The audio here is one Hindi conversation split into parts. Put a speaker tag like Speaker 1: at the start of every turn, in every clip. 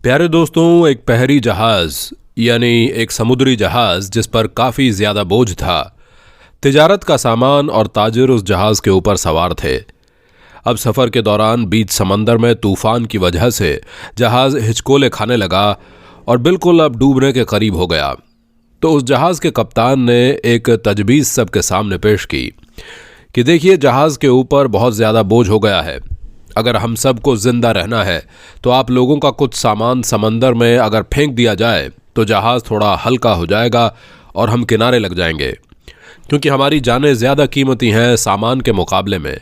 Speaker 1: प्यारे दोस्तों, एक बहरी जहाज यानी एक समुद्री जहाज जिस पर काफ़ी ज़्यादा बोझ था। तिजारत का सामान और ताजिर उस जहाज के ऊपर सवार थे। अब सफ़र के दौरान बीच समंदर में तूफान की वजह से जहाज हिचकोले खाने लगा और बिल्कुल अब डूबने के करीब हो गया। तो उस जहाज़ के कप्तान ने एक तजवीज़ सबके सामने पेश की कि देखिए, जहाज़ के ऊपर बहुत ज़्यादा बोझ हो गया है। अगर हम सबको ज़िंदा रहना है तो आप लोगों का कुछ सामान समंदर में अगर फेंक दिया जाए तो जहाज़ थोड़ा हल्का हो जाएगा और हम किनारे लग जाएंगे, क्योंकि हमारी जानें ज़्यादा कीमती हैं सामान के मुकाबले में।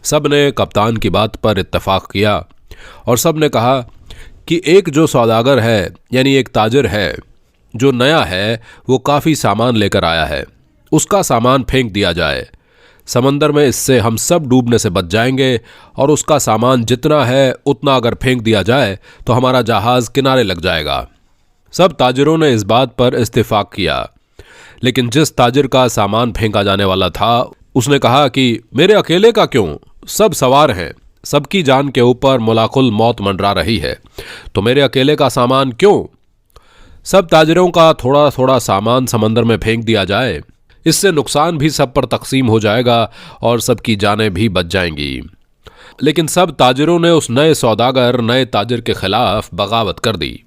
Speaker 1: सब ने कप्तान की बात पर इत्तेफाक किया और सब ने कहा कि एक जो सौदागर है यानी एक ताजिर है जो नया है, वो काफ़ी सामान लेकर आया है, उसका सामान फेंक दिया जाए समंदर में। इससे हम सब डूबने से बच जाएंगे और उसका सामान जितना है उतना अगर फेंक दिया जाए तो हमारा जहाज़ किनारे लग जाएगा। सब ताजिरों ने इस बात पर इत्तेफाक किया, लेकिन जिस ताजिर का सामान फेंका जाने वाला था उसने कहा कि मेरे अकेले का क्यों, सब सवार हैं, सबकी जान के ऊपर मुलाकुल मौत मंडरा रही है, तो मेरे अकेले का सामान क्यों? सब ताजिरों का थोड़ा थोड़ा सामान समंदर में फेंक दिया जाए, इससे नुकसान भी सब पर तकसीम हो जाएगा और सबकी जानें भी बच जाएंगी। लेकिन सब ताजिरों ने उस नए सौदागर नए ताजिर के खिलाफ बगावत कर दी,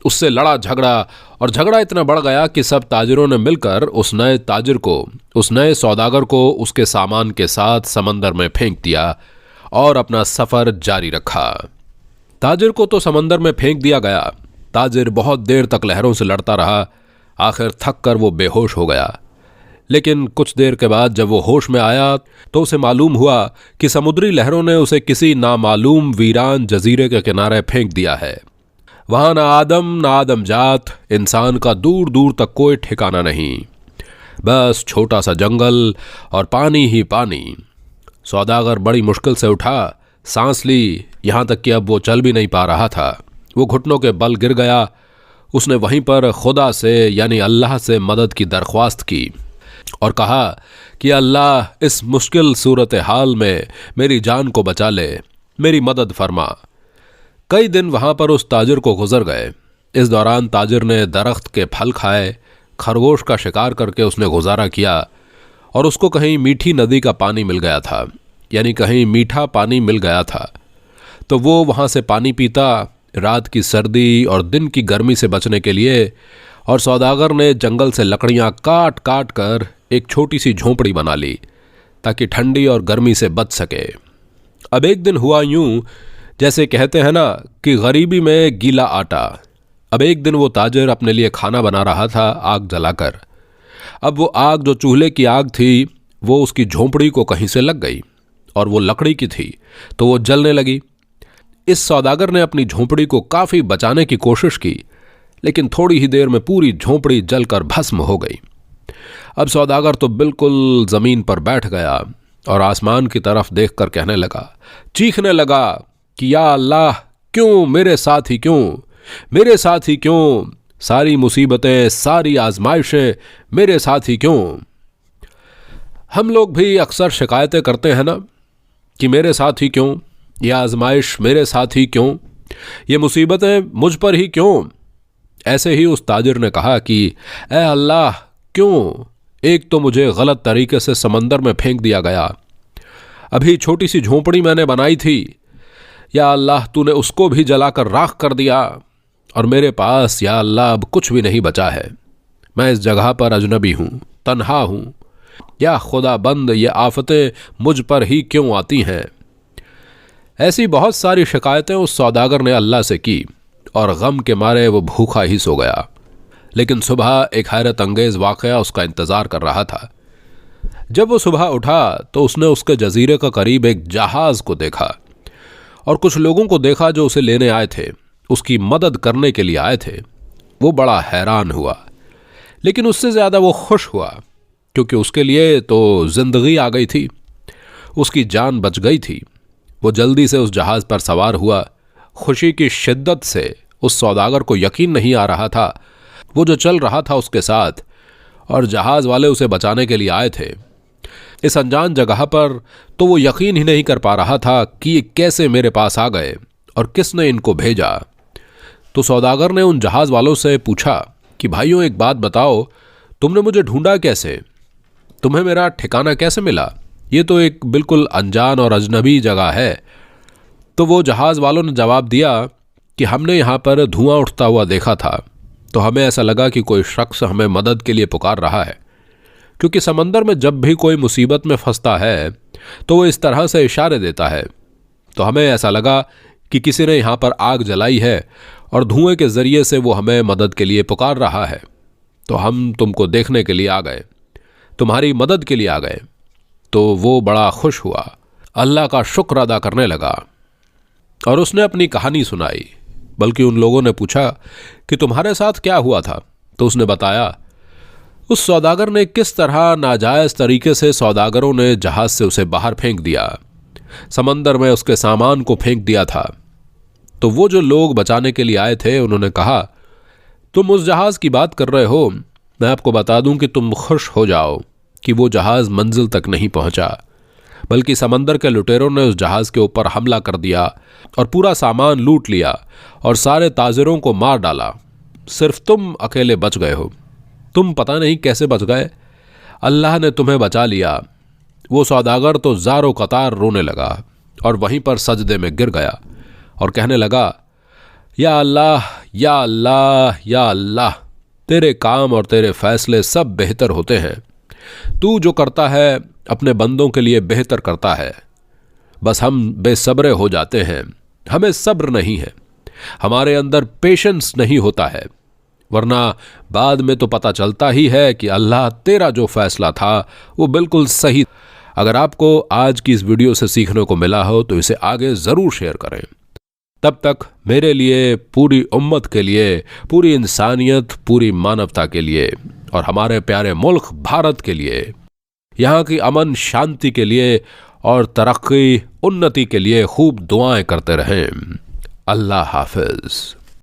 Speaker 1: उससे लड़ा झगड़ा और झगड़ा इतना बढ़ गया कि सब ताजिरों ने मिलकर उस नए ताजिर को, उस नए सौदागर को उसके सामान के साथ समंदर में फेंक दिया और अपना सफ़र जारी रखा। ताजिर को तो समंदर में फेंक दिया गया। ताजिर बहुत देर तक लहरों से लड़ता रहा, आखिर थक कर वो बेहोश हो गया। लेकिन कुछ देर के बाद जब वो होश में आया तो उसे मालूम हुआ कि समुद्री लहरों ने उसे किसी नामालूम वीरान जजीरे के किनारे फेंक दिया है। वहाँ ना आदम जात, इंसान का दूर दूर तक कोई ठिकाना नहीं, बस छोटा सा जंगल और पानी ही पानी। सौदागर बड़ी मुश्किल से उठा, सांस ली, यहाँ तक कि अब वो चल भी नहीं पा रहा था। वो घुटनों के बल गिर गया। उसने वहीं पर खुदा से यानी अल्लाह से मदद की दरख्वास्त की और कहा कि अल्लाह, इस मुश्किल सूरत हाल में मेरी जान को बचा ले, मेरी मदद फरमा। कई दिन वहाँ पर उस ताजिर को गुजर गए। इस दौरान ताजिर ने दरख्त के फल खाए, खरगोश का शिकार करके उसने गुजारा किया और उसको कहीं मीठी नदी का पानी मिल गया था, यानी कहीं मीठा पानी मिल गया था, तो वो वहाँ से पानी पीता रात की सर्दी और दिन की गर्मी से बचने के लिए। और सौदागर ने जंगल से लकड़ियाँ काट काट कर एक छोटी सी झोंपड़ी बना ली ताकि ठंडी और गर्मी से बच सके। अब एक दिन हुआ यूं, जैसे कहते हैं ना कि गरीबी में गीला आटा। अब एक दिन वो ताजिर अपने लिए खाना बना रहा था आग जलाकर। अब वो आग जो चूल्हे की आग थी वो उसकी झोंपड़ी को कहीं से लग गई और वो लकड़ी की थी तो वो जलने लगी। इस सौदागर ने अपनी झोंपड़ी को काफ़ी बचाने की कोशिश की, लेकिन थोड़ी ही देर में पूरी झोंपड़ी जलकर भस्म हो गई। अब सौदागर तो बिल्कुल ज़मीन पर बैठ गया और आसमान की तरफ देखकर कहने लगा, चीखने लगा कि या अल्लाह, क्यों मेरे साथ ही क्यों, मेरे साथ ही क्यों, सारी मुसीबतें सारी आजमाइशें मेरे साथ ही क्यों। हम लोग भी अक्सर शिकायतें करते हैं ना कि मेरे साथ ही क्यों, यह आजमाइश मेरे साथ ही क्यों, ये मुसीबतें मुझ पर ही क्यों। ऐसे ही उस ताजिर ने कहा कि ए अल्लाह, क्यों, एक तो मुझे गलत तरीके से समंदर में फेंक दिया गया, अभी छोटी सी झोंपड़ी मैंने बनाई थी, या अल्लाह तूने उसको भी जलाकर राख कर दिया, और मेरे पास या अल्लाह अब कुछ भी नहीं बचा है। मैं इस जगह पर अजनबी हूँ, तन्हा हूँ, या खुदा बंद ये आफतें मुझ पर ही क्यों आती हैं। ऐसी बहुत सारी शिकायतें उस सौदागर ने अल्लाह से की और गम के मारे वो भूखा ही सो गया। लेकिन सुबह एक हैरत अंगेज वाक़या उसका इंतज़ार कर रहा था। जब वो सुबह उठा तो उसने उसके जजीरे के करीब एक जहाज़ को देखा और कुछ लोगों को देखा जो उसे लेने आए थे, उसकी मदद करने के लिए आए थे। वो बड़ा हैरान हुआ, लेकिन उससे ज़्यादा वो खुश हुआ, क्योंकि उसके लिए तो ज़िंदगी आ गई थी, उसकी जान बच गई थी। वो जल्दी से उस जहाज़ पर सवार हुआ। खुशी की शिद्दत से उस सौदागर को यकीन नहीं आ रहा था वो जो चल रहा था उसके साथ, और जहाज़ वाले उसे बचाने के लिए आए थे इस अनजान जगह पर, तो वो यकीन ही नहीं कर पा रहा था कि ये कैसे मेरे पास आ गए और किसने इनको भेजा। तो सौदागर ने उन जहाज वालों से पूछा कि भाइयों एक बात बताओ, तुमने मुझे ढूंढा कैसे? तुम्हें मेरा ठिकाना कैसे मिला? ये तो एक बिल्कुल अनजान और अजनबी जगह है। तो वो जहाज वालों ने जवाब दिया कि हमने यहाँ पर धुआं उठता हुआ देखा था, तो हमें ऐसा लगा कि कोई शख्स हमें मदद के लिए पुकार रहा है, क्योंकि समंदर में जब भी कोई मुसीबत में फंसता है तो वो इस तरह से इशारे देता है। तो हमें ऐसा लगा कि किसी ने यहाँ पर आग जलाई है और धुएं के जरिए से वो हमें मदद के लिए पुकार रहा है, तो हम तुमको देखने के लिए आ गए, तुम्हारी मदद के लिए आ गए। तो वो बड़ा खुश हुआ, अल्लाह का शुक्र अदा करने लगा और उसने अपनी कहानी सुनाई। बल्कि उन लोगों ने पूछा कि तुम्हारे साथ क्या हुआ था? तो उसने बताया उस सौदागर ने किस तरह नाजायज तरीके से सौदागरों ने जहाज से उसे बाहर फेंक दिया, समंदर में उसके सामान को फेंक दिया था। तो वो जो लोग बचाने के लिए आए थे उन्होंने कहा, तुम उस जहाज की बात कर रहे हो, मैं आपको बता दूं कि तुम खुश हो जाओ कि वो जहाज मंजिल तक नहीं पहुंचा, बल्कि समंदर के लुटेरों ने उस जहाज के ऊपर हमला कर दिया और पूरा सामान लूट लिया और सारे ताजिरों को मार डाला। सिर्फ तुम अकेले बच गए हो। तुम पता नहीं कैसे बच गए, अल्लाह ने तुम्हें बचा लिया। वो सौदागर तो ज़ारो कतार रोने लगा और वहीं पर सजदे में गिर गया और कहने लगा, या अल्लाह या अल्लाह या अल्लाह, तेरे काम और तेरे फैसले सब बेहतर होते हैं। तू जो करता है अपने बंदों के लिए बेहतर करता है। बस हम बेसब्रे हो जाते हैं, हमें सब्र नहीं है, हमारे अंदर पेशेंस नहीं होता है, वरना बाद में तो पता चलता ही है कि अल्लाह तेरा जो फैसला था वो बिल्कुल सही। अगर आपको आज की इस वीडियो से सीखने को मिला हो तो इसे आगे ज़रूर शेयर करें। तब तक मेरे लिए, पूरी उम्मत के लिए, पूरी इंसानियत, पूरी मानवता के लिए और हमारे प्यारे मुल्क भारत के लिए, यहाँ की अमन शांति के लिए और तरक्की उन्नति के लिए खूब दुआएं करते रहें। अल्लाह हाफिज।